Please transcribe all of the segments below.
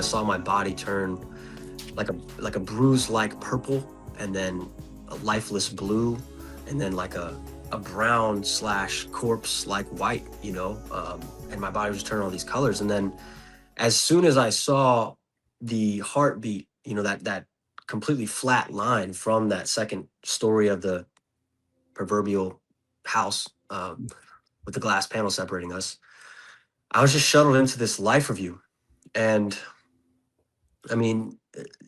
I saw my body turn like a bruise-like purple, and then a lifeless blue, and then like a brown slash corpse like white, and my body was turning all these colors. And then as soon as I saw the heartbeat, that completely flat line from that second story of the proverbial house, with the glass panel separating us, I was just shuttled into this life review. And I mean,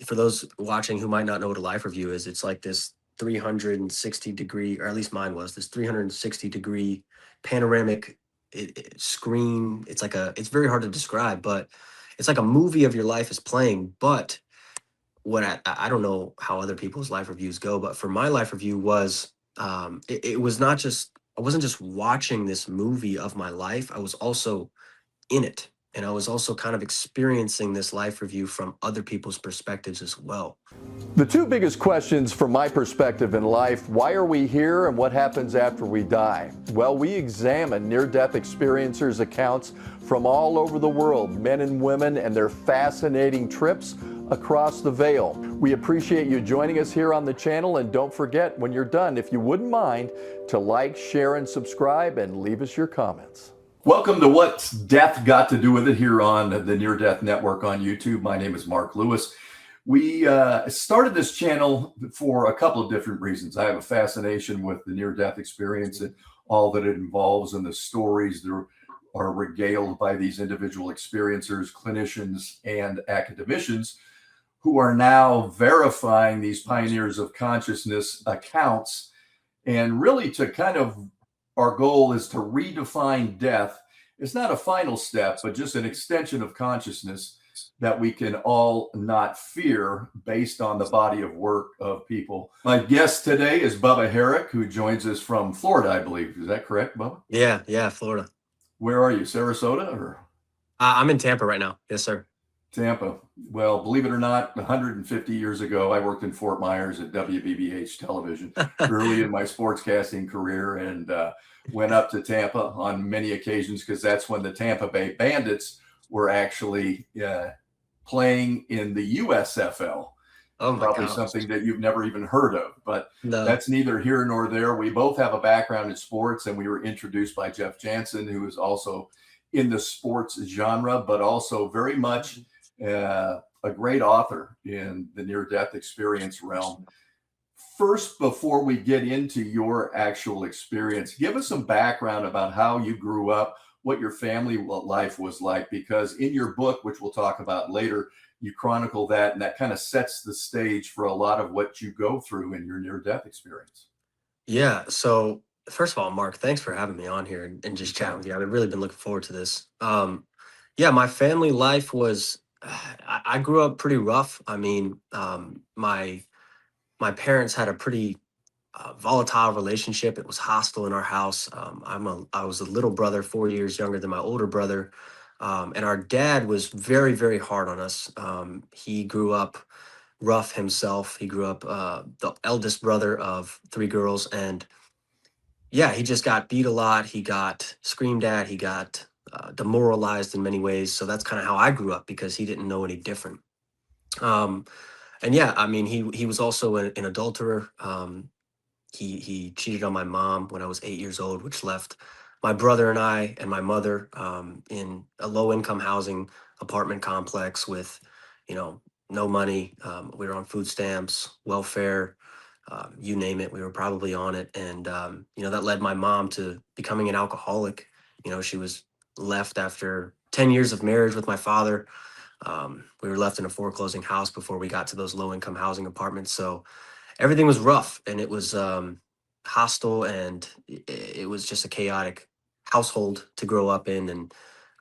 for those watching who might not know what a life review is, it's like this 360-degree, or at least mine was, this 360-degree panoramic screen. It's very hard to describe, but it's like a movie of your life is playing. But what I don't know how other people's life reviews go, but for my life review was, it was not just, I wasn't just watching this movie of my life, I was also in it. And I was also kind of experiencing this life review from other people's perspectives as well. The two biggest questions from my perspective in life: why are we here, and what happens after we die? Well, we examine near-death experiencers' accounts from all over the world, men and women, and their fascinating trips across the veil. We appreciate you joining us here on the channel, and don't forget, when you're done, if you wouldn't mind, to like, share, and subscribe, and leave us your comments. Welcome to What's Death Got to Do With It here on the Near Death Network on YouTube. My name is Mark Lewis. We started this channel for a couple of different reasons. I have a fascination with the near-death experience and all that it involves, and the stories that are regaled by these individual experiencers, clinicians, and academicians who are now verifying these pioneers of consciousness accounts. And really, to kind of, our goal is to redefine death. It's not a final step, but just an extension of consciousness that we can all not fear based on the body of work of people. My guest today is Bubba Herrick, who joins us from Florida, I believe. Is that correct, Bubba? Yeah, Florida. Where are you, Sarasota? Or I'm in Tampa right now. Yes, sir. Tampa. Well, believe it or not, 150 years ago, I worked in Fort Myers at WBBH television early in my sportscasting career, and went up to Tampa on many occasions because that's when the Tampa Bay Bandits were actually playing in the USFL. Oh, probably gosh. Something that you've never even heard of, but No. That's neither here nor there. We both have a background in sports, and we were introduced by Jeff Jansen, who is also in the sports genre, but also very much a great author in the near-death experience realm. First, before we get into your actual experience, give us some background about how you grew up, what your family life was like, because in your book, which we'll talk about later, you chronicle that, and that kind of sets the stage for a lot of what you go through in your near-death experience. Yeah. So first of all, Mark, thanks for having me on here and just chatting with you. I've really been looking forward to this. Yeah, my family life was, I grew up pretty rough. I mean, my parents had a pretty volatile relationship. It was hostile in our house. I was a little brother, 4 years younger than my older brother. And our dad was very, very hard on us. He grew up rough himself. He grew up the eldest brother of three girls. And yeah, he just got beat a lot. He got screamed at. He got demoralized in many ways. So that's kind of how I grew up, because he didn't know any different. And yeah, I mean, he was also an adulterer. He cheated on my mom when I was 8 years old, which left my brother and I and my mother in a low-income housing apartment complex with, no money. We were on food stamps, welfare, you name it. We were probably on it, and that led my mom to becoming an alcoholic. She was left after 10 years of marriage with my father. We were left in a foreclosing house before we got to those low-income housing apartments. So everything was rough, and it was hostile, and it was just a chaotic household to grow up in. And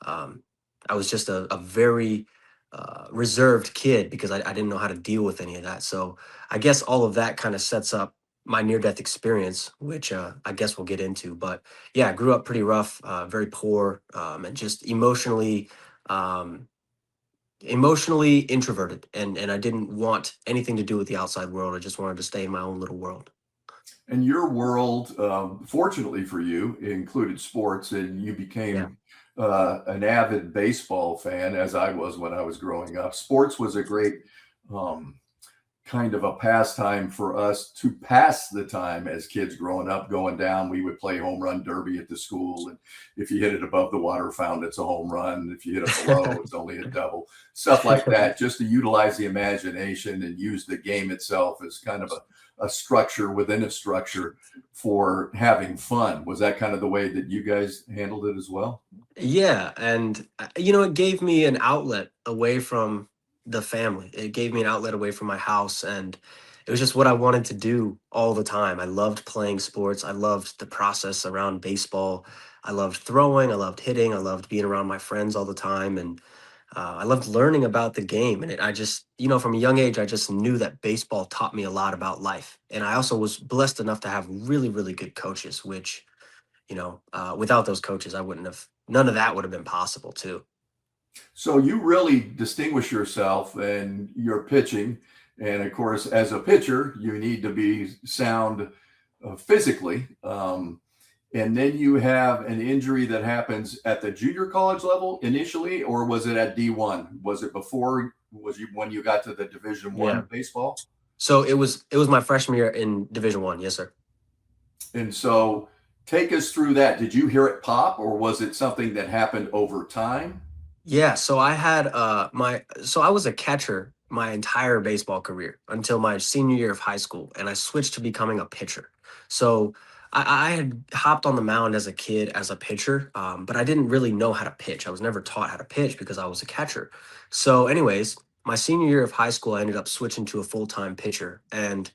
I was just a very reserved kid, because I didn't know how to deal with any of that. So I guess all of that kind of sets up my near-death experience, which I guess we'll get into. But yeah, I grew up pretty rough, very poor, and just emotionally introverted, and I didn't want anything to do with the outside world. I just wanted to stay in my own little world. And your world, fortunately for you, included sports, and you became an avid baseball fan, as I was when I was growing up. Sports was a great um, kind of a pastime for us to pass the time as kids growing up. Going down, we would play home run derby at the school, and if you hit it above the water fountain, it's a home run. If you hit it below, it's only a double. Stuff like that, just to utilize the imagination and use the game itself as kind of a structure within a structure for having fun. Was that kind of the way that you guys handled it as well? Yeah, and you know, it gave me an outlet away from the family. It gave me an outlet away from my house, and it was just what I wanted to do all the time. I loved playing sports. I loved the process around baseball. I loved throwing. I loved hitting. I loved being around my friends all the time, and I loved learning about the game. And I just, you know, from a young age, I just knew that baseball taught me a lot about life. And I also was blessed enough to have really, really good coaches, which without those coaches, I wouldn't have, none of that would have been possible too. So you really distinguish yourself in your pitching. And of course, as a pitcher, you need to be sound physically. And then you have an injury that happens at the junior college level initially, or was it at D1? Was it before? Was you when you got to the Division Yeah. One baseball? So it was my freshman year in Division One. Yes, sir. And so take us through that. Did you hear it pop, or was it something that happened over time? Yeah, so I had I was a catcher my entire baseball career until my senior year of high school, and I switched to becoming a pitcher. So I had hopped on the mound as a kid as a pitcher, but I didn't really know how to pitch. I was never taught how to pitch because I was a catcher. So, anyways, my senior year of high school, I ended up switching to a full-time pitcher, and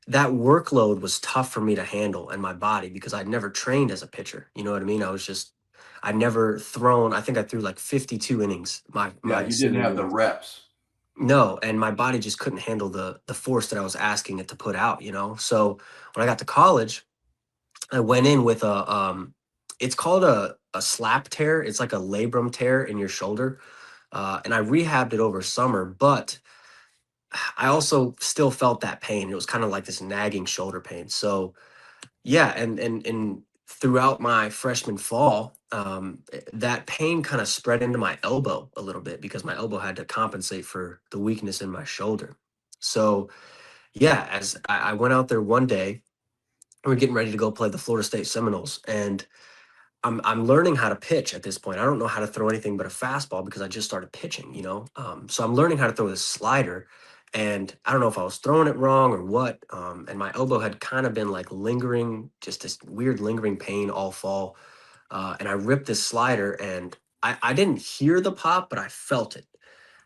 that workload was tough for me to handle and my body because I'd never trained as a pitcher. You know what I mean? I'd never thrown, I think I threw like 52 innings my Yeah, my you didn't senior have the year. reps. No, and my body just couldn't handle the force that I was asking it to put out, you know? So when I got to college, I went in with it's called a slap tear. It's like a labrum tear in your shoulder. And I rehabbed it over summer, but I also still felt that pain. It was kind of like this nagging shoulder pain. So yeah, and throughout my freshman fall, that pain kind of spread into my elbow a little bit because my elbow had to compensate for the weakness in my shoulder. So yeah, as I went out there one day, we are getting ready to go play the Florida State Seminoles, and I'm learning how to pitch at this point. I don't know how to throw anything but a fastball because I just started pitching, you know. So I'm learning how to throw this slider, and I don't know if I was throwing it wrong or what. And my elbow had kind of been like lingering, just this weird lingering pain all fall. And I ripped this slider, and I didn't hear the pop, but I felt it.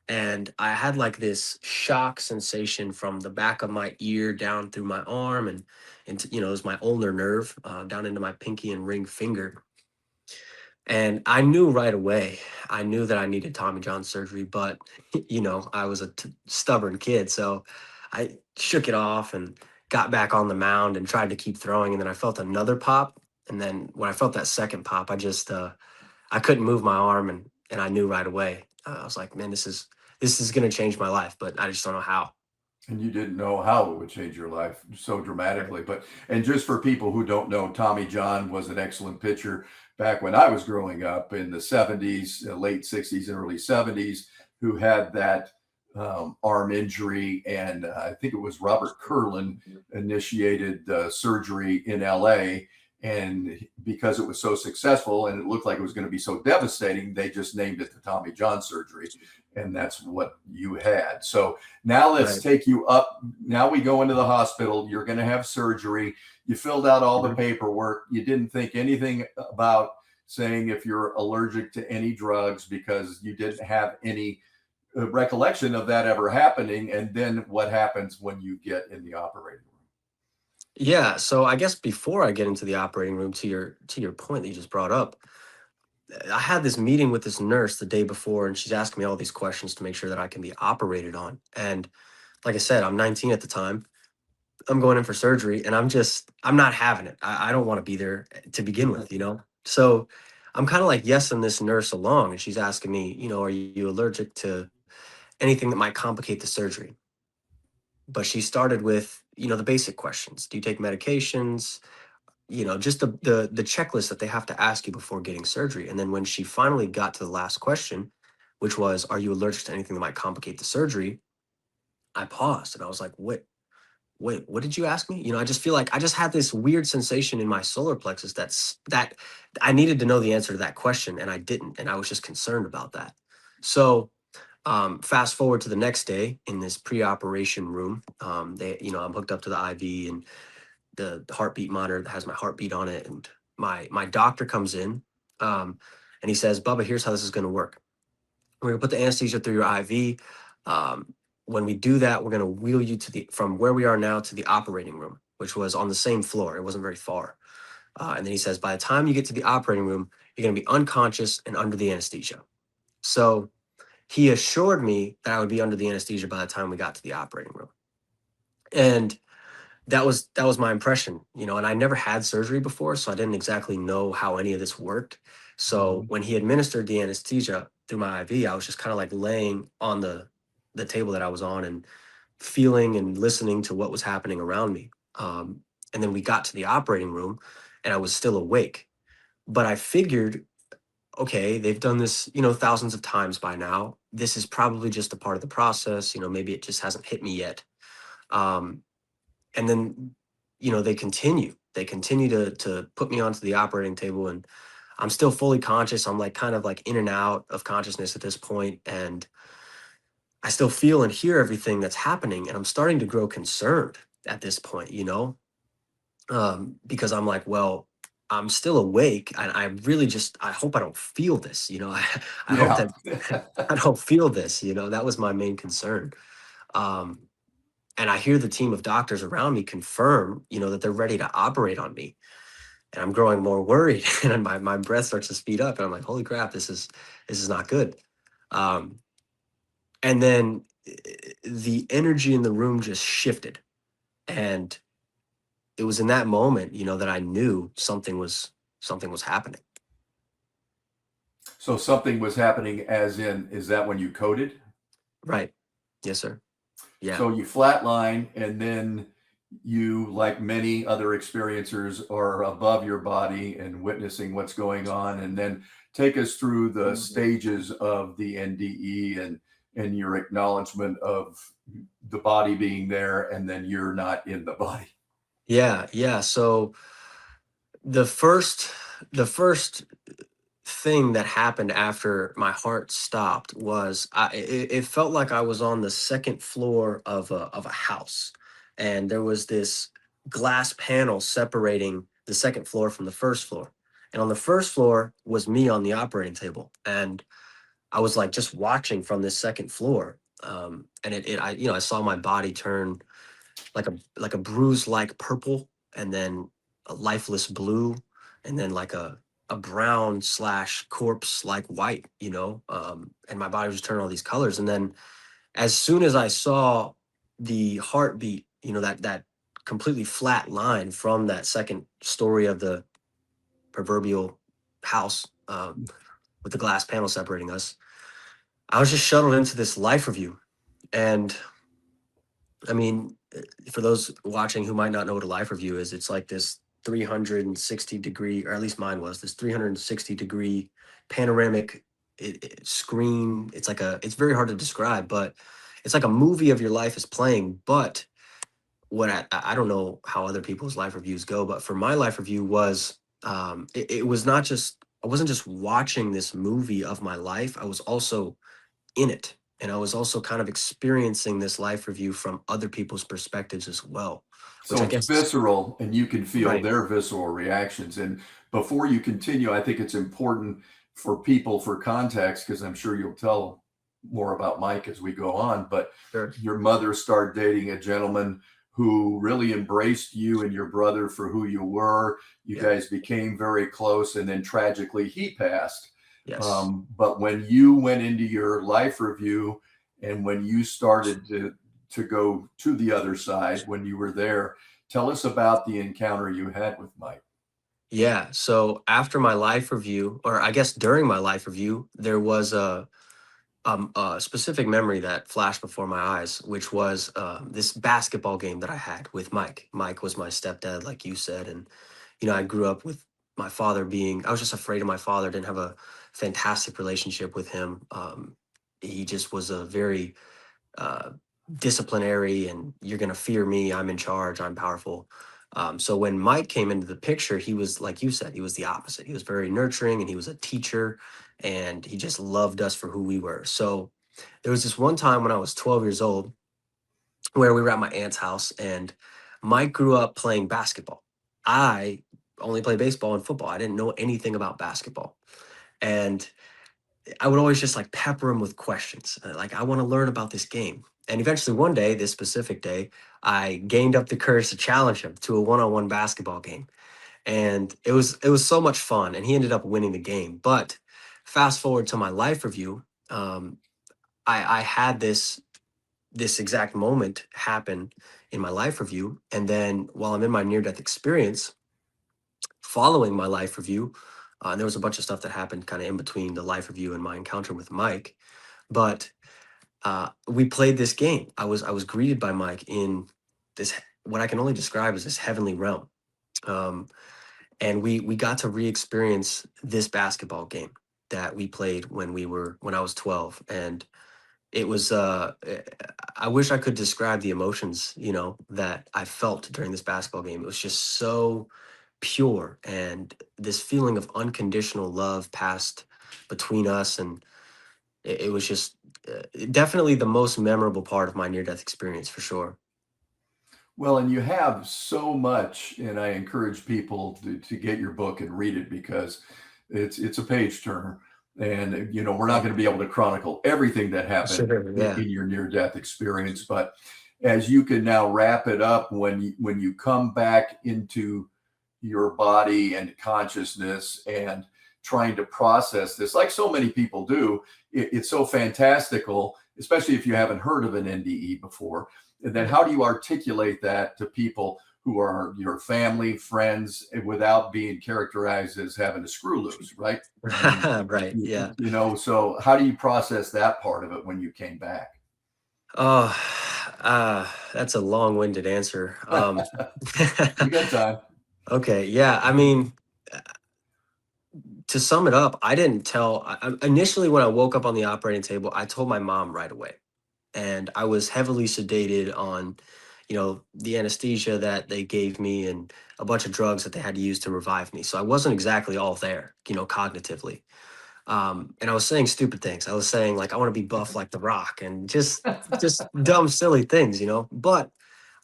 And I had like this shock sensation from the back of my ear down through my arm and into, it was my ulnar nerve down into my pinky and ring finger, and I knew right away, I knew that I needed Tommy John surgery, but I was a stubborn kid. So I shook it off and got back on the mound and tried to keep throwing. And then I felt another pop. And then when I felt that second pop, I couldn't move my arm, and I knew right away. I was like, man, this is going to change my life, but I just don't know how. And you didn't know how it would change your life so Right. dramatically. But, and just for people who don't know, Tommy John was an excellent pitcher back when I was growing up in the 70s, late 60s and early 70s, who had that arm injury. And I think it was Robert Kurlan initiated surgery in LA. And because it was so successful and it looked like it was going to be so devastating, they just named it the Tommy John surgery. And that's what you had. So now let's Right. take you up. Now we go into the hospital. You're going to have surgery. You filled out all the Mhm. paperwork. You didn't think anything about saying if you're allergic to any drugs because you didn't have any recollection of that ever happening. And then what happens when you get in the operating room? Yeah. So I guess before I get into the operating room, to your point that you just brought up, I had this meeting with this nurse the day before, and she's asking me all these questions to make sure that I can be operated on. And like I said, I'm 19 at the time. I'm going in for surgery, and I'm not having it. I don't want to be there to begin with, you know? So I'm kind of like yesing this nurse along, and she's asking me, are you allergic to anything that might complicate the surgery? But she started with, the basic questions. Do you take medications? just the checklist that they have to ask you before getting surgery. And then when she finally got to the last question, which was, are you allergic to anything that might complicate the surgery? I paused and I was like, wait, what did you ask me? I just feel like I just had this weird sensation in my solar plexus that I needed to know the answer to that question and I didn't. And I was just concerned about that. So fast forward to the next day in this pre-operation room, I'm hooked up to the IV and the heartbeat monitor that has my heartbeat on it. And my doctor comes in, and he says, Bubba, here's how this is going to work. We're going to put the anesthesia through your IV. When we do that, we're going to wheel you from where we are now to the operating room, which was on the same floor. It wasn't very far. And then he says, by the time you get to the operating room, you're going to be unconscious and under the anesthesia. So he assured me that I would be under the anesthesia by the time we got to the operating room. And that was my impression, and I never had surgery before, so I didn't exactly know how any of this worked. So when he administered the anesthesia through my IV, I was just kind of like laying on the table that I was on and feeling and listening to what was happening around me. And then we got to the operating room and I was still awake. But I figured, okay, they've done this, thousands of times by now. This is probably just a part of the process. Maybe it just hasn't hit me yet. Um, and then they continue to put me onto the operating table, and I'm still fully conscious. I'm like kind of like in and out of consciousness at this point, and I still feel and hear everything that's happening, and I'm starting to grow concerned at this point, because I'm like, well, I'm still awake, and I really just I hope I don't feel this, I hope Yeah. that I don't feel this, that was my main concern. um and I hear the team of doctors around me confirm, that they're ready to operate on me. And I'm growing more worried and my breath starts to speed up. And I'm like, holy crap, this is not good. Um, and then the energy in the room just shifted. And it was in that moment, that I knew something was happening. So something was happening, as in, is that when you coded? Right. Yes, sir. Yeah. So you flatline, and then you, like many other experiencers, are above your body and witnessing what's going on. And then take us through the stages of the NDE and your acknowledgement of the body being there, and then you're not in the body. Yeah. Yeah. So the first the first thing that happened after my heart stopped was it felt like I was on the second floor of a house, and there was this glass panel separating the second floor from the first floor. And on the first floor was me on the operating table, and I was like just watching from this second floor. And I saw my body turn like a bruise like purple, and then a lifeless blue, and then like a brown slash corpse like white, and my body was turning all these colors. And then as soon as I saw the heartbeat, that completely flat line from that second story of the proverbial house, with the glass panel separating us, I was just shuttled into this life review. And I mean, for those watching who might not know what a life review is, it's like this 360-degree, or at least mine was this 360-degree panoramic screen. It's very hard to describe, but it's like a movie of your life is playing. But what I don't know how other people's life reviews go, but for my life review was, it was not just, I wasn't just watching this movie of my life. I was also in it. And I was also kind of experiencing this life review from other people's perspectives as well, which So I it's guess. visceral, and you can feel Right. their visceral reactions. And before you continue, I think it's important for people, for context, because I'm sure you'll tell more about Mike as we go on. But Sure. your mother started dating a gentleman who really embraced you and your brother for who you were. You Yeah. guys became very close, and then tragically he passed. Yes. But when you went into your life review, and when you started to go to the other side, when you were there, tell us about the encounter you had with Mike. Yeah. So after my life review, or I guess during my life review, there was a specific memory that flashed before my eyes, which was this basketball game that I had with Mike. Mike was my stepdad, like you said, and I grew up with my father being, I was just afraid of my father, didn't have a fantastic relationship with him. He just was a very uh, disciplinary, and you're going to fear me. I'm in charge. I'm powerful. So when Mike came into the picture, he was, like you said, he was the opposite. He was very nurturing, and he was a teacher, and he just loved us for who we were. So there was this one time when I was 12 years old where we were at my aunt's house, and Mike grew up playing basketball. I only played baseball and football. I didn't know anything about basketball. And I would always just like pepper him with questions. Like, I want to learn about this game. And eventually one day, this specific day, I gained up the courage to challenge him to a one-on-one basketball game. And it was so much fun. And he ended up winning the game. But fast forward to my life review, I had this exact moment happen in my life review. And then while I'm in my near-death experience, following my life review, and there was a bunch of stuff that happened kind of in between the life review and my encounter with Mike. But we played this game. I was greeted by Mike in this, what I can only describe as this heavenly realm, um, and we got to re-experience this basketball game that we played when I was 12, and it was. I wish I could describe the emotions, that I felt during this basketball game. It was just so pure, and this feeling of unconditional love passed between us, and it was just definitely the most memorable part of my near death experience for sure. Well, and you have so much, and I encourage people to get your book and read it because it's a page turner. And we're not going to be able to chronicle everything that happened Sure, yeah. in your near-death experience, but as you can now wrap it up, when you come back into your body and consciousness and trying to process this, like so many people do, it's so fantastical, especially if you haven't heard of an NDE before. And then how do you articulate that to people who are your family, friends, without being characterized as having a screw loose, right? I mean, Right, yeah. so how do you process that part of it when you came back? Oh, that's a long-winded answer. You got time. Okay, yeah. I mean, to sum it up, I didn't tell. Initially, when I woke up on the operating table, I told my mom right away, and I was heavily sedated on, the anesthesia that they gave me and a bunch of drugs that they had to use to revive me. So I wasn't exactly all there, cognitively. And I was saying stupid things. I was saying like I want to be buff like The Rock, and just dumb, silly things, But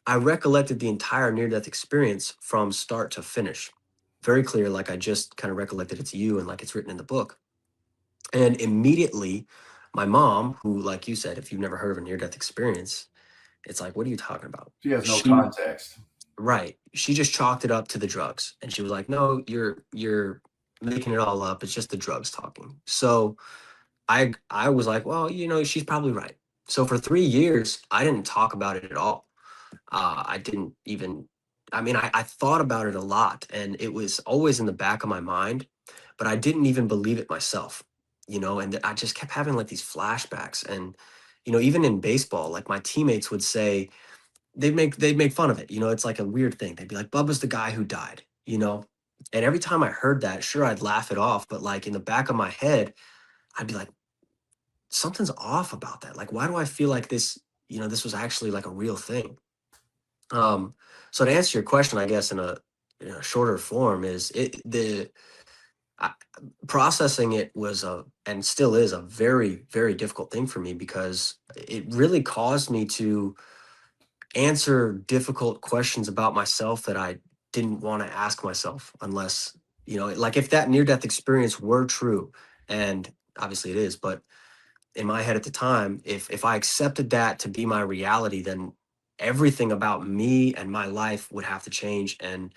I recollected the entire near-death experience from start to finish, very clear, like I just kind of recollected it to you, and like it's written in the book. And immediately, my mom, who, like you said, if you've never heard of a near-death experience, it's like, what are you talking about? She has no She context. Right. She just chalked it up to the drugs, and she was like, "No, you're making it all up. It's just the drugs talking." So I was like, well, she's probably right. So for 3 years, I didn't talk about it at all. I didn't even, I mean, I thought about it a lot, and it was always in the back of my mind, but I didn't even believe it myself, and I just kept having like these flashbacks. And, even in baseball, like my teammates would say, they'd make fun of it. It's like a weird thing. They'd be like, Bubba's the guy who died. And every time I heard that, sure, I'd laugh it off, but like in the back of my head, I'd be like, something's off about that. Like, why do I feel like this was actually like a real thing? Um, so to answer your question, I guess in a shorter form, is it the I, processing it was and still is a very, very difficult thing for me, because it really caused me to answer difficult questions about myself that I didn't want to ask myself, unless, like, if that near death experience were true, and obviously it is, but in my head at the time, if I accepted that to be my reality, then everything about me and my life would have to change. And,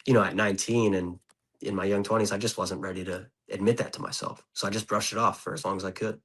at 19 and in my young 20s, I just wasn't ready to admit that to myself. So I just brushed it off for as long as I could.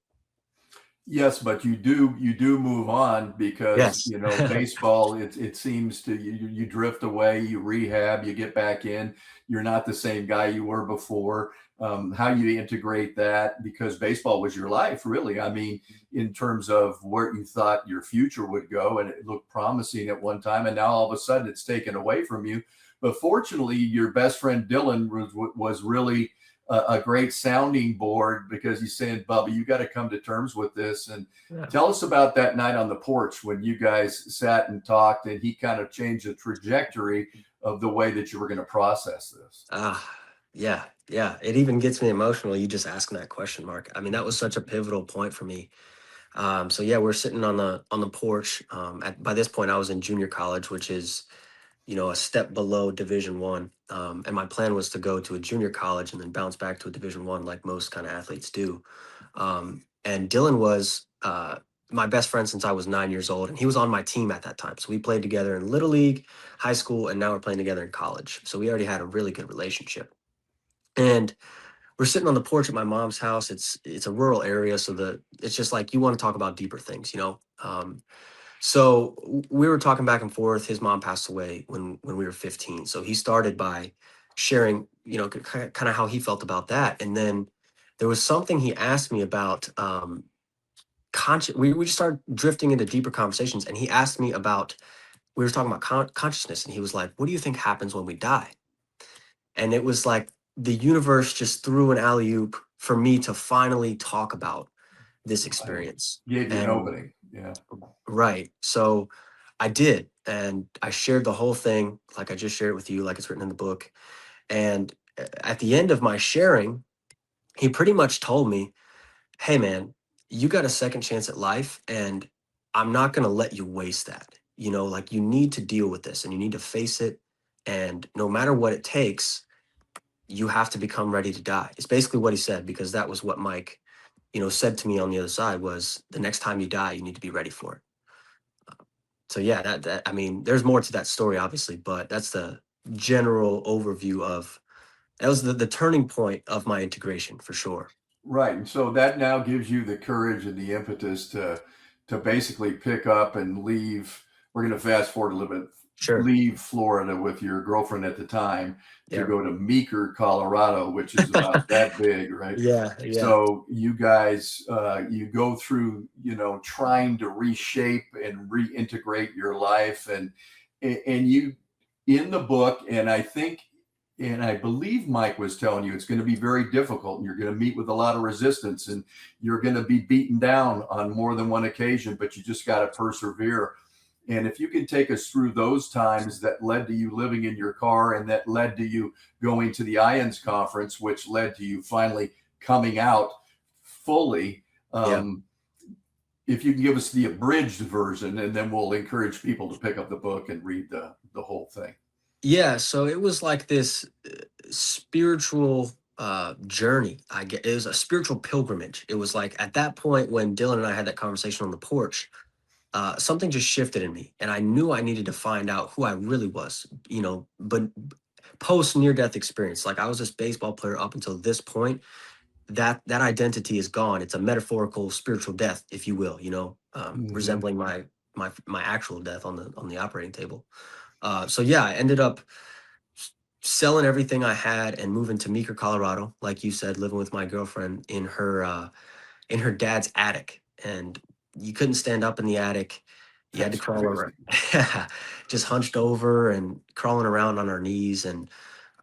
Yes, but you do move on because Yes. baseball, it seems to you drift away, you rehab, you get back in, you're not the same guy you were before. How you integrate that, because baseball was your life, really. I mean, in terms of where you thought your future would go, and it looked promising at one time, and now all of a sudden it's taken away from you. But fortunately, your best friend Dylan was really a great sounding board, because he's saying, Bubba, you got to come to terms with this. And Yeah. tell us about that night on the porch when you guys sat and talked, and he kind of changed the trajectory of the way that you were going to process this. Yeah, yeah. It even gets me emotional. You just asking that question, Mark. I mean, that was such a pivotal point for me. So yeah, we're sitting on the porch. By this point, I was in junior college, which is, a step below Division 1. And my plan was to go to a junior college and then bounce back to a Division 1, like most kind of athletes do. And Dylan was my best friend since I was 9 years old, and he was on my team at that time. So we played together in little league, high school, and now we're playing together in college. So we already had a really good relationship. And we're sitting on the porch at my mom's house. It's a rural area, so it's just like you want to talk about deeper things. So we were talking back and forth. His mom passed away when we were 15. So he started by sharing, kind of how he felt about that. And then there was something he asked me about conscious. We just started drifting into deeper conversations. And he asked me about, we were talking about consciousness. And he was like, what do you think happens when we die? And it was like the universe just threw an alley oop for me to finally talk about this experience. Gave you an And opening. Yeah. right. So I did. And I shared the whole thing, like I just shared it with you, like it's written in the book. And at the end of my sharing, he pretty much told me, hey, man, you got a second chance at life. And I'm not going to let you waste that. Like you need to deal with this and you need to face it. And no matter what it takes, you have to become ready to die. It's basically what he said, because that was what Mike, said to me on the other side was the next time you die, you need to be ready for it. So yeah, that I mean, there's more to that story, obviously, but that's the general overview of that was the turning point of my integration for sure. Right. And so that now gives you the courage and the impetus to basically pick up and leave. We're going to fast forward a little bit. Sure. Leave Florida with your girlfriend at the time to Yeah. go to Meeker, Colorado, which is about that big, right? Yeah. Yeah. So you guys, you go through, trying to reshape and reintegrate your life, and you in the book, and I believe Mike was telling you it's going to be very difficult, and you're going to meet with a lot of resistance, and you're going to be beaten down on more than one occasion, but you just got to persevere. And if you can take us through those times that led to you living in your car, and that led to you going to the IONS conference, which led to you finally coming out fully. Yeah. If you can give us the abridged version, and then we'll encourage people to pick up the book and read the whole thing. Yeah. So it was like this spiritual journey. I get it was a spiritual pilgrimage. It was like at that point when Dylan and I had that conversation on the porch, something just shifted in me, and I knew I needed to find out who I really was. But post near death experience, like I was this baseball player up until this point. That identity is gone. It's a metaphorical spiritual death, if you will. Resembling my actual death on the operating table. So yeah, I ended up selling everything I had and moving to Meeker, Colorado, like you said, living with my girlfriend in her dad's attic. And you couldn't stand up in the attic. You had to That's crawl over. crazy. Just hunched over and crawling around on our knees. And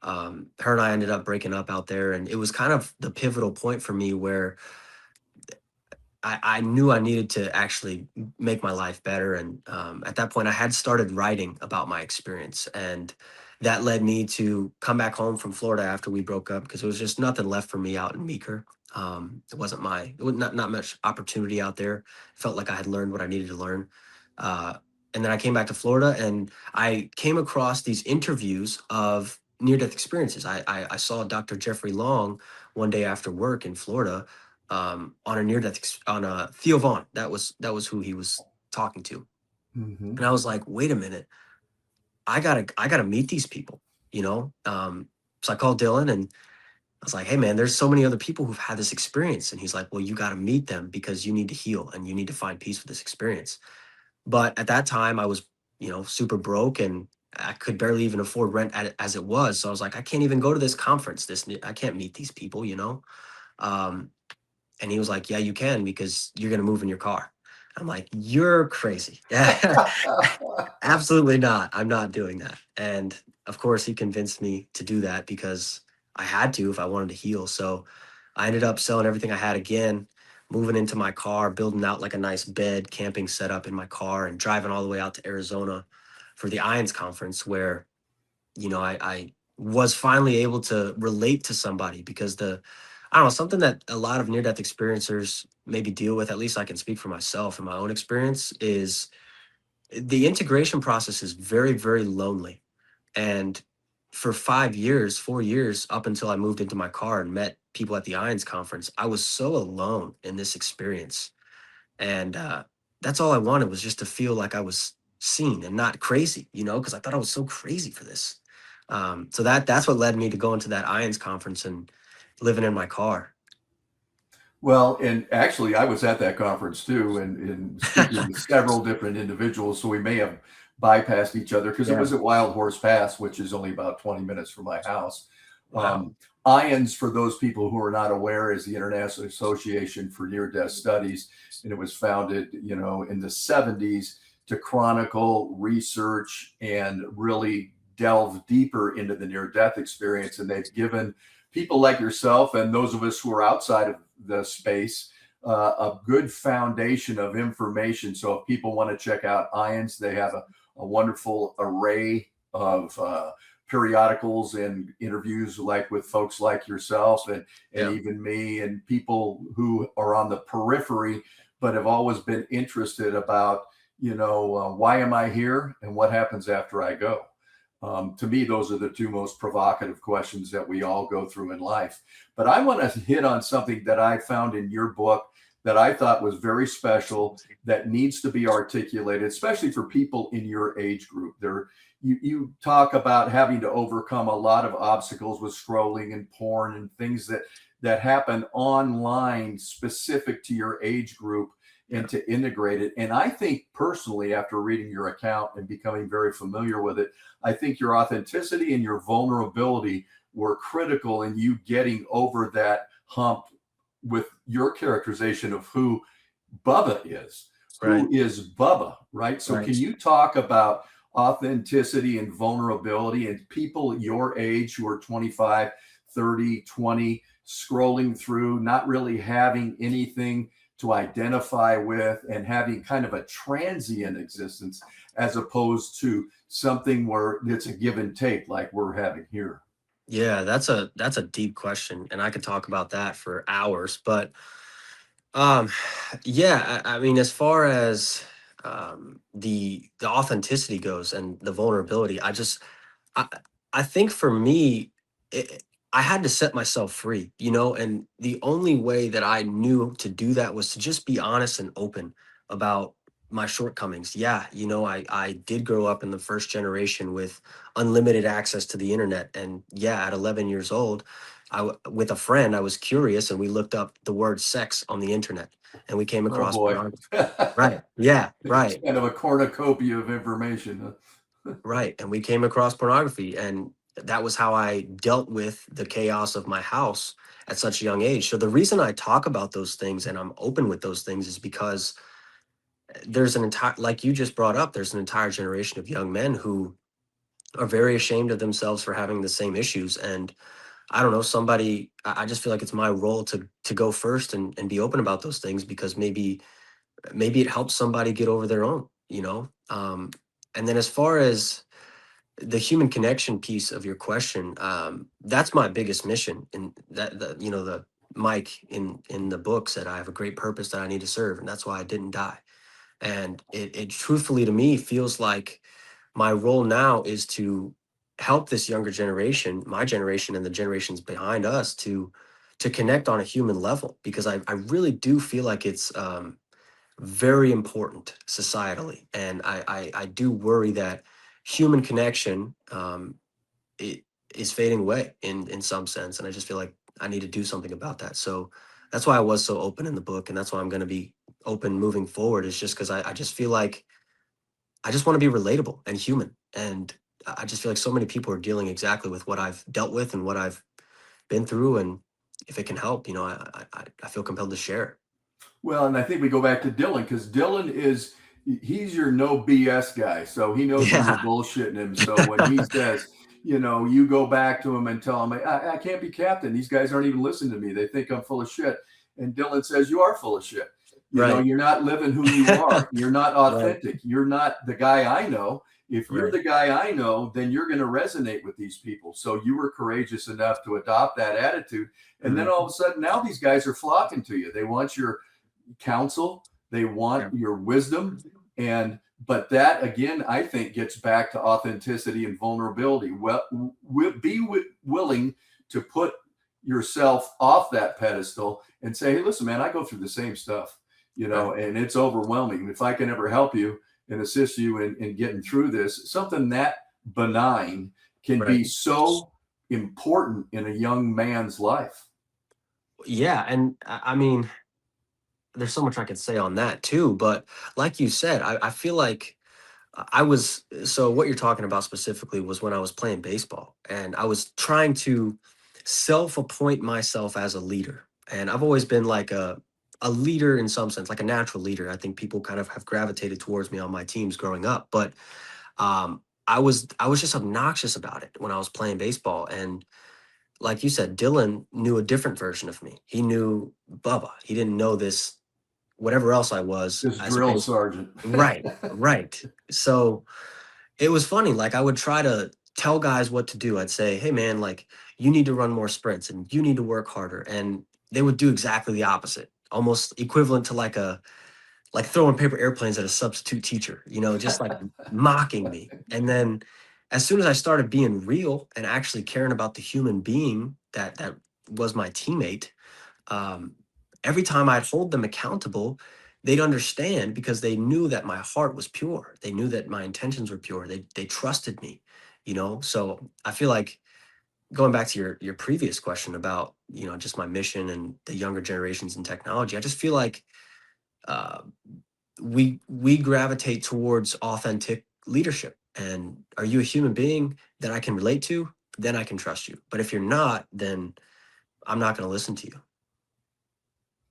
her and I ended up breaking up out there. And it was kind of the pivotal point for me where I knew I needed to actually make my life better. And at that point, I had started writing about my experience. And that led me to come back home from Florida after we broke up, because there was just nothing left for me out in Meeker. It was not much opportunity out there. Felt like I had learned what I needed to learn. Uh, and then I came back to Florida and I came across these interviews of near death experiences. I saw Dr. Jeffrey Long one day after work in Florida on a near death on a Theo Vaughn. That was who he was talking to, and I was like, wait a minute, I gotta meet these people, you know. So I called Dylan and I was like, hey man, there's so many other people who've had this experience, and he's like, well, you got to meet them because you need to heal and you need to find peace with this experience. But at that time, I was super broke and I could barely even afford rent as it was. So I was like, I can't even go to this conference. I can't meet these people. Um, And he was like, yeah, you can, because you're going to move in your car. I'm like, you're crazy. Absolutely not. I'm not doing that. And of course, he convinced me to do that because I had to if I wanted to heal. So I ended up selling everything I had again, moving into my car, building out like a nice bed, camping setup in my car, and driving all the way out to Arizona for the IONS conference, where, I was finally able to relate to somebody because I don't know, something that a lot of near death experiencers maybe deal with, at least I can speak for myself and my own experience, is the integration process is very, very lonely. And for 5 years, 4 years, up until I moved into my car and met people at the IONS conference, I was so alone in this experience. And that's all I wanted, was just to feel like I was seen and not crazy, because I thought I was so crazy for this. So that's what led me to going to that IONS conference and living in my car. Well, and actually, I was at that conference too, and speaking with several different individuals. So we may have bypassed each other because it Yeah. was at Wild Horse Pass, which is only about 20 minutes from my house. Wow. IONS, for those people who are not aware, is the International Association for Near-Death Studies, and it was founded, in the 70s to chronicle, research, and really delve deeper into the near-death experience. And they've given people like yourself and those of us who are outside of the space a good foundation of information. So if people want to check out IONS, they have a wonderful array of periodicals and interviews, like with folks like yourself and Yeah. even me, and people who are on the periphery but have always been interested about, why am I here and what happens after I go. To me, those are the two most provocative questions that we all go through in life. But I want to hit on something that I found in your book that I thought was very special, that needs to be articulated, especially for people in your age group. You talk about having to overcome a lot of obstacles with scrolling and porn and things that happen online specific to your age group, Yeah. and to integrate it. And I think personally, after reading your account and becoming very familiar with it, I think your authenticity and your vulnerability were critical in you getting over that hump with your characterization of who Bubba is. Right. Who is Bubba, right? So, can Right. you talk about authenticity and vulnerability and people your age who are 25, 30, 20, scrolling through, not really having anything to identify with, and having kind of a transient existence as opposed to something where it's a give and take like we're having here? Yeah, that's a deep question, and I could talk about that for hours. But um, yeah, I mean, as far as the authenticity goes and the vulnerability, I I think for me, I had to set myself free, and the only way that I knew to do that was to just be honest and open about my shortcomings. Yeah, I did grow up in the first generation with unlimited access to the internet, and yeah, at 11 years old, with a friend, I was curious, and we looked up the word sex on the internet, and we came Oh across boy. pornography. Right? Yeah, It's right. kind of a cornucopia of information. Right. And we came across pornography, and that was how I dealt with the chaos of my house at such a young age. So the reason I talk about those things and I'm open with those things is because there's an entire, like you just brought up, there's an entire generation of young men who are very ashamed of themselves for having the same issues. And I don't know, I just feel like it's my role to go first and be open about those things, because maybe it helps somebody get over their own. And then as far as the human connection piece of your question, that's my biggest mission. And the Mike in the book said I have a great purpose that I need to serve, and that's why I didn't die. And it truthfully to me feels like my role now is to help this younger generation, my generation and the generations behind us, to connect on a human level, because I really do feel like it's very important societally. And I do worry that human connection, it is fading away in some sense. And I just feel like I need to do something about that. So that's why I was so open in the book. And that's why I'm going to be open moving forward, is just because I just feel like I just want to be relatable and human. And I just feel like so many people are dealing exactly with what I've dealt with and what I've been through. And if it can help, I feel compelled to share. Well, and I think we go back to Dylan, because Dylan he's your no BS guy. So he knows when you're Yeah. bullshitting him. So when he says, you go back to him and tell him, I can't be captain. These guys aren't even listening to me. They think I'm full of shit. And Dylan says, you are full of shit. Right. You're not living who you are. You're not Right. authentic. You're not the guy I know. If you're Right. the guy I know, then you're going to resonate with these people. So you were courageous enough to adopt that attitude. And then Mhm. all of a sudden, now these guys are flocking to you. They want your counsel, they want your wisdom. But that again, I think, gets back to authenticity and vulnerability. Well, be willing to put yourself off that pedestal and say, hey, listen, man, I go through the same stuff, Right. and it's overwhelming. If I can ever help you and assist you in getting through this, something that benign can Right. be so important in a young man's life. Yeah, and I mean, there's so much I could say on that too, but like you said, I feel like I was so what you're talking about specifically was when I was playing baseball and I was trying to self-appoint myself as a leader. And I've always been like a leader in some sense, like a natural leader. I think people kind of have gravitated towards me on my teams growing up, but I was just obnoxious about it when I was playing baseball. And like you said, Dylan knew a different version of me. He knew Bubba. He didn't know this whatever else I was This as a drill base. sergeant. Right, right. So it was funny. Like I would try to tell guys what to do. I'd say, "Hey, man, like you need to run more sprints and you need to work harder," and they would do exactly the opposite, almost equivalent to like throwing paper airplanes at a substitute teacher. Just like mocking me. And then, as soon as I started being real and actually caring about the human being that was my teammate, um, every time I'd hold them accountable, they'd understand because they knew that my heart was pure. They knew that my intentions were pure. They trusted me. So I feel like going back to your previous question about just my mission and the younger generations and technology, I just feel like uh, we gravitate towards authentic leadership. And are you a human being that I can relate to? Then I can trust you. But if you're not, then I'm not going to listen to you.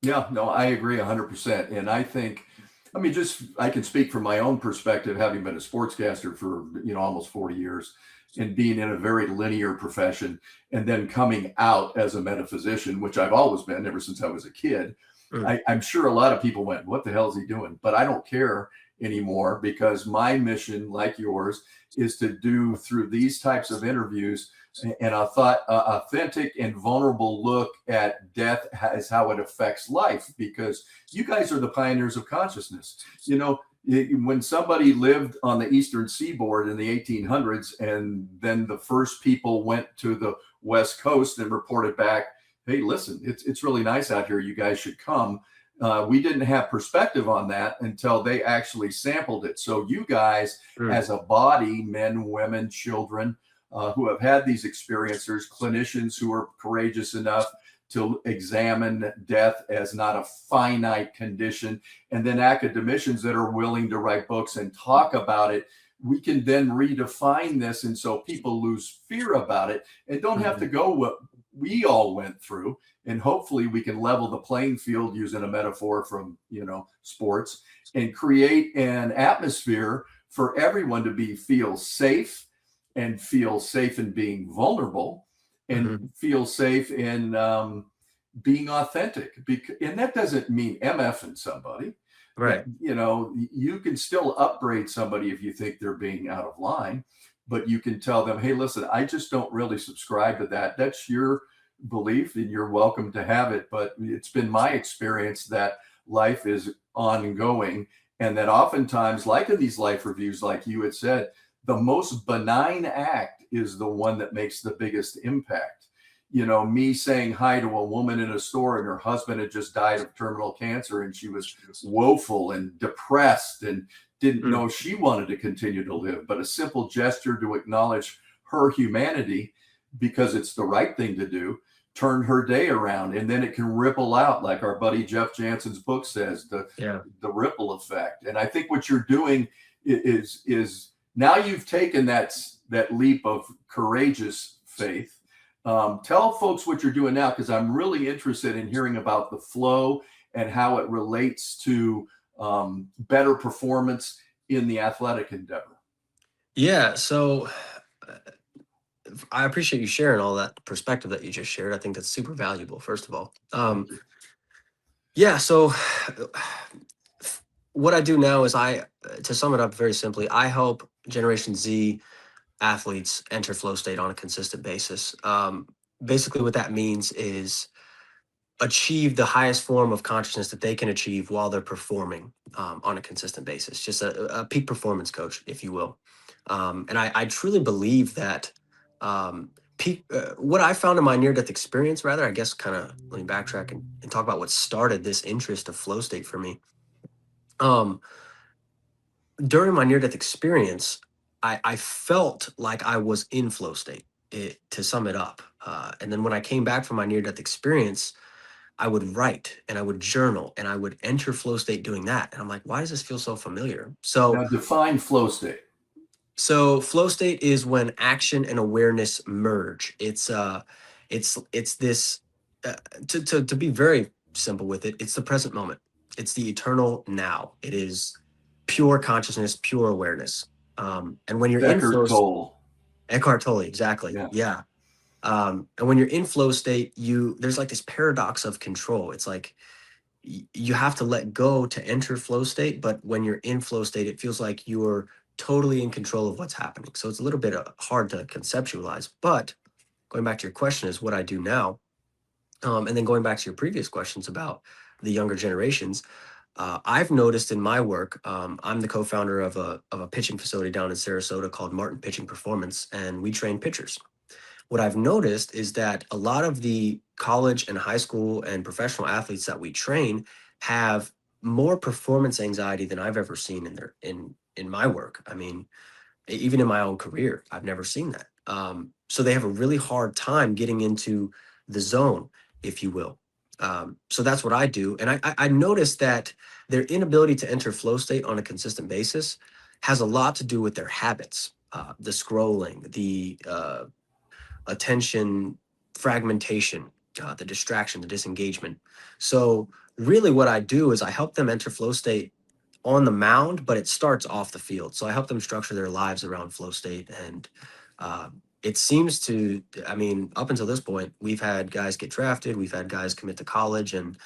Yeah, no, I agree 100%. And I think, I mean, I can speak from my own perspective, having been a sportscaster for, almost 40 years and being in a very linear profession and then coming out as a metaphysician, which I've always been ever since I was a kid. Mm, I'm sure a lot of people went, what the hell is he doing? But I don't care anymore, because my mission, like yours, is to do through these types of interviews and I thought authentic and vulnerable look at death as how it affects life, because you guys are the pioneers of consciousness. When somebody lived on the eastern seaboard in the 1800s, and then the first people went to the west coast and reported back, hey, listen, it's really nice out here, you guys should come. We didn't have perspective on that until they actually sampled it. So you guys, mm, as a body, men, women, children, who have had these experiences, clinicians who are courageous enough to examine death as not a finite condition, and then academicians that are willing to write books and talk about it. We can then redefine this, and so people lose fear about it and don't have to mhm. go what we all went through. And hopefully we can level the playing field, using a metaphor from sports, and create an atmosphere for everyone to feel safe, and feel safe in being vulnerable, and Mhm. feel safe in being authentic. And that doesn't mean MFing somebody. That Right. you can still upbraid somebody if you think they're being out of line, but you can tell them, hey, listen, I just don't really subscribe to that. That's your belief, and you're welcome to have it. But it's been my experience that life is ongoing, and that oftentimes, like in these life reviews, like you had said, the most benign act is the one that makes the biggest impact. Me saying hi to a woman in a store, and her husband had just died of terminal cancer, and she was woeful and depressed and didn't Mm, know she wanted to continue to live. But a simple gesture to acknowledge her humanity, because it's the right thing to do, turned her day around. And then it can ripple out, like our buddy Jeff Jansen's book says, yeah. the ripple effect. And I think what you're doing is now you've taken that leap of courageous faith. Tell folks what you're doing now, because I'm really interested in hearing about the flow and how it relates to better performance in the athletic endeavor? Yeah. So I appreciate you sharing all that perspective that you just shared. I think that's super valuable, first of all. Thank you. Yeah. So what I do now is to sum it up very simply, I help Generation Z athletes enter flow state on a consistent basis. Basically, what that means is achieve the highest form of consciousness that they can achieve while they're performing on a consistent basis. Just a peak performance coach, if you will. And I truly believe that what I found in my near death experience, rather, I guess, kind of let me backtrack and talk about what started this interest of flow state for me. Um, During my near death experience, I felt like I was in flow state, to sum it up. And then when I came back from my near death experience, I would write and I would journal and I would enter flow state doing that. And I'm like, why does this feel so familiar? Now define flow state. So flow state is when action and awareness merge. It's this uh, to be very simple with it, it's the present moment. It's the eternal now. It is pure consciousness, pure awareness. And when you're in Eckhart flow, Tolle. Eckhart Tolle, exactly. Yeah. Yeah. And when you're in flow state, there's like this paradox of control. It's like you have to let go to enter flow state, but when you're in flow state, it feels like you're totally in control of what's happening. So it's a little bit hard to conceptualize. But going back to your question is what I do now, and then going back to your previous questions about the younger generations, I've noticed in my work, I'm the co-founder of a pitching facility down in Sarasota called Martin Pitching Performance, and we train pitchers. What I've noticed is that a lot of the college and high school and professional athletes that we train have more performance anxiety than I've ever seen in my work. I mean, even in my own career, I've never seen that. So they have a really hard time getting into the zone, if you will. So that's what I do, and I noticed that their inability to enter flow state on a consistent basis has a lot to do with their habits, the scrolling, the attention fragmentation, the distraction, the disengagement. So really what I do is I help them enter flow state on the mound, but it starts off the field. So I help them structure their lives around flow state. And it seems to, I mean, up until this point, we've had guys get drafted, we've had guys commit to college, and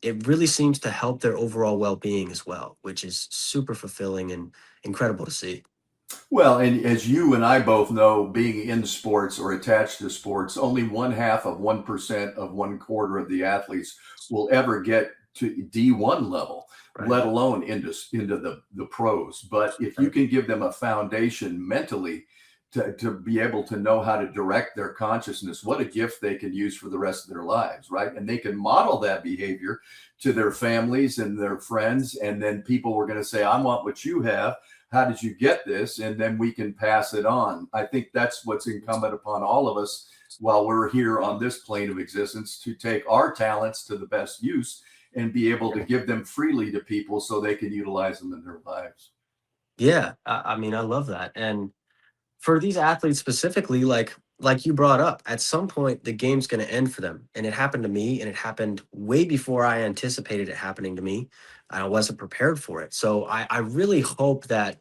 it really seems to help their overall well-being as well, which is super fulfilling and incredible to see. Well, and as you and I both know, being in sports or attached to sports, only 1/2 of 1% of 1/4 of the athletes will ever get to D1 level, Right. let alone into the pros. But if you Right. can give them a foundation mentally to be able to know how to direct their consciousness, what a gift they can use for the rest of their lives, right? And they can model that behavior to their families and their friends. And then people were going to say, I want what you have. How did you get this? And then we can pass it on. I think that's what's incumbent upon all of us while we're here on this plane of existence, to take our talents to the best use and be able to give them freely to people so they can utilize them in their lives. Yeah, I mean, I love that. And for these athletes specifically, like you brought up, at some point the game's going to end for them, and it happened to me, and it happened way before I anticipated it happening to me. I wasn't prepared for it, so I really hope that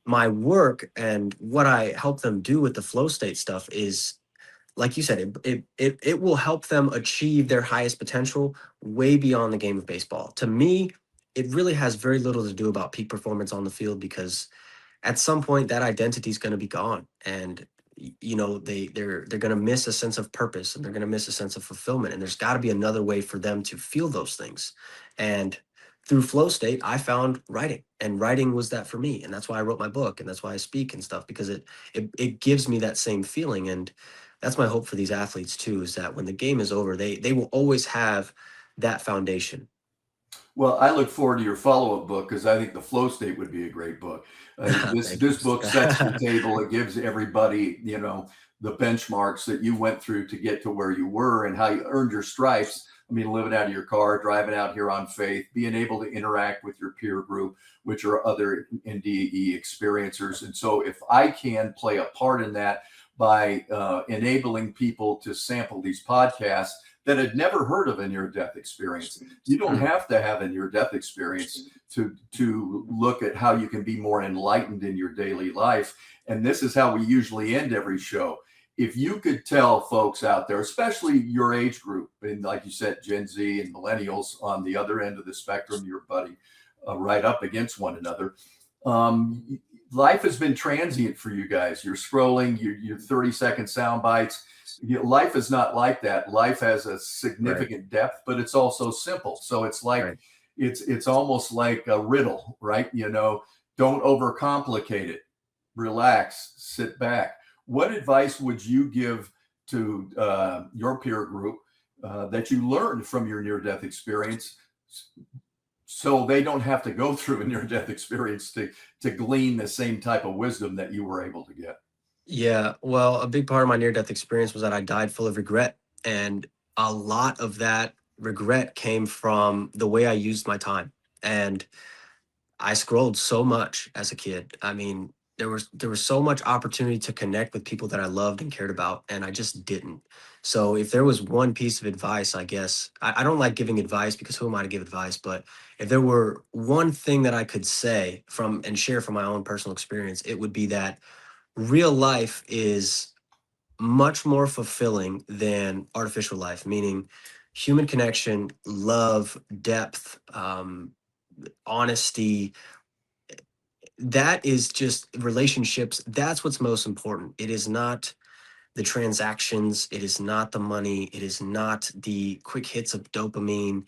my work and what I help them do with the flow state stuff is, like you said, it will help them achieve their highest potential way beyond the game of baseball. To me, it really has very little to do about peak performance on the field, because at some point that identity is going to be gone, and you know they're going to miss a sense of purpose, and they're going to miss a sense of fulfillment, and there's got to be another way for them to feel those things. And through flow state I found writing, and writing was that for me, and that's why I wrote my book, and that's why I speak and stuff, because it gives me that same feeling. And that's my hope for these athletes too, is that when the game is over, they will always have that foundation. Well, I look forward to your follow-up book because I think the flow state would be a great book. This Thank you. this book sets the table. It gives everybody, the benchmarks that you went through to get to where you were and how you earned your stripes. I mean, living out of your car, driving out here on faith, being able to interact with your peer group, which are other NDE experiencers. And so if I can play a part in that by enabling people to sample these podcasts, that had never heard of a near-death experience. You don't have to have a near-death experience to look at how you can be more enlightened in your daily life. And this is how we usually end every show. If you could tell folks out there, especially your age group, and like you said, Gen Z and millennials on the other end of the spectrum, your buddy, right up against one another. Life has been transient for you guys. You're scrolling, your 30-second sound bites. Life is not like that. Life has a significant depth, but it's also simple. So it's like, it's almost like a riddle, right? You know, don't overcomplicate it. Relax, sit back. What advice would you give to your peer group that you learned from your near-death experience, so they don't have to go through a near-death experience to glean the same type of wisdom that you were able to get? Yeah, well, a big part of my near-death experience was that I died full of regret, and a lot of that regret came from the way I used my time. And I scrolled so much as a kid. I mean, there was so much opportunity to connect with people that I loved and cared about, and I just didn't. So if there was one piece of advice, I guess I don't like giving advice because who am I to give advice? But if there were one thing that I could say from and share from my own personal experience, it would be that real life is much more fulfilling than artificial life, meaning human connection, love, depth, honesty. That is just relationships. That's what's most important. It is not the transactions. It is not the money. It is not the quick hits of dopamine.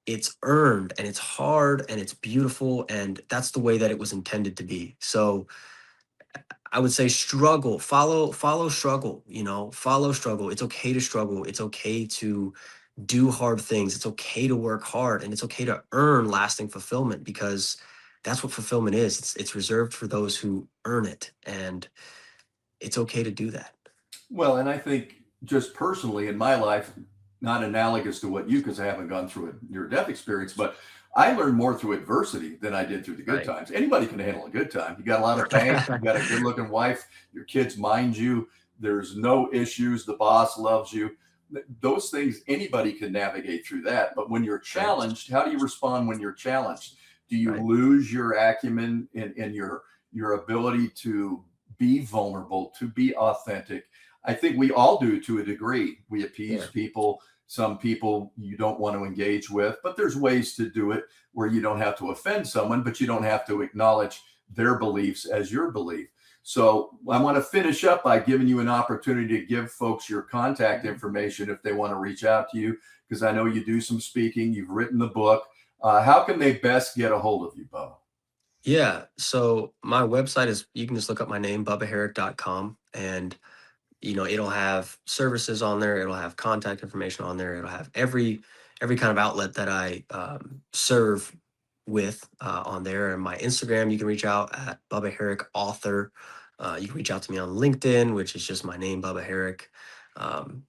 It's earned and it's hard and it's beautiful. And that's the way that it was intended to be. So I would say struggle, follow struggle, follow struggle. It's okay to struggle. It's okay to do hard things. It's okay to work hard, and it's okay to earn lasting fulfillment, because that's what fulfillment is. It's reserved for those who earn it, and it's okay to do that. Well, and I think just personally in my life, not analogous to what you, because I haven't gone through a near-death experience, but I learned more through adversity than I did through the good Right. times. Anybody can handle a good time. You got a lot of bank, you got a good-looking wife, your kids mind you, there's no issues, the boss loves you. Those things, anybody can navigate through that. But when you're Right. challenged, how do you respond when you're challenged? Do you Right. lose your acumen and your ability to be vulnerable, to be authentic? I think we all do to a degree. We appease Yeah. people. Some people you don't want to engage with, but there's ways to do it where you don't have to offend someone, but you don't have to acknowledge their beliefs as your belief. So I want to finish up by giving you an opportunity to give folks your contact information if they want to reach out to you, because I know you do some speaking, you've written the book. How can they best get a hold of you, Bubba? Yeah. So my website is, you can just look up my name, bubbaherrick.com, and it'll have services on there. It'll have contact information on there. It'll have every kind of outlet that I serve with on there. And my Instagram, you can reach out at Bubba Herrick Author. You can reach out to me on LinkedIn, which is just my name, Bubba Herrick. Um,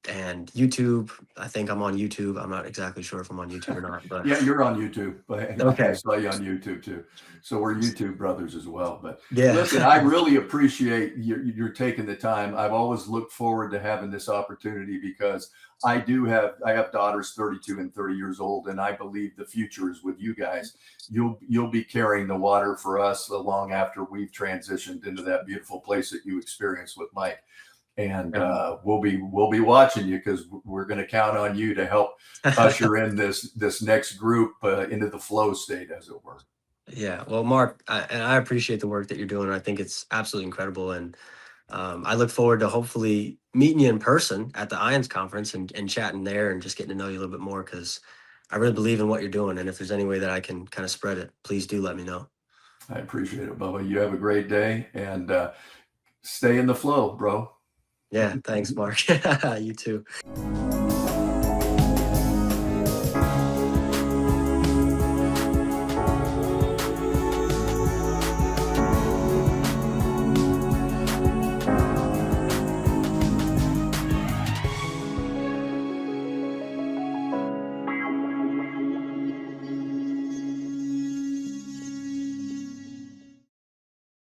and YouTube, I think I'm on YouTube. I'm not exactly sure if I'm on YouTube or not, but Yeah, you're on YouTube, but I okay. saw you on YouTube too. So we're YouTube brothers as well. But Yeah. listen, I really appreciate you're taking the time. I've always looked forward to having this opportunity because I have daughters 32 and 30 years old, and I believe the future is with you guys. You'll be carrying the water for us long after we've transitioned into that beautiful place that you experienced with Mike. And we'll be watching you, because we're going to count on you to help usher in this next group into the flow state, as it were. Yeah. Well, Mark, I appreciate the work that you're doing. I think it's absolutely incredible. And I look forward to hopefully meeting you in person at the IONS conference and chatting there and just getting to know you a little bit more, because I really believe in what you're doing. And if there's any way that I can kind of spread it, please do let me know. I appreciate it, Bubba. You have a great day, and stay in the flow, bro. Yeah. Thanks, Mark. You too.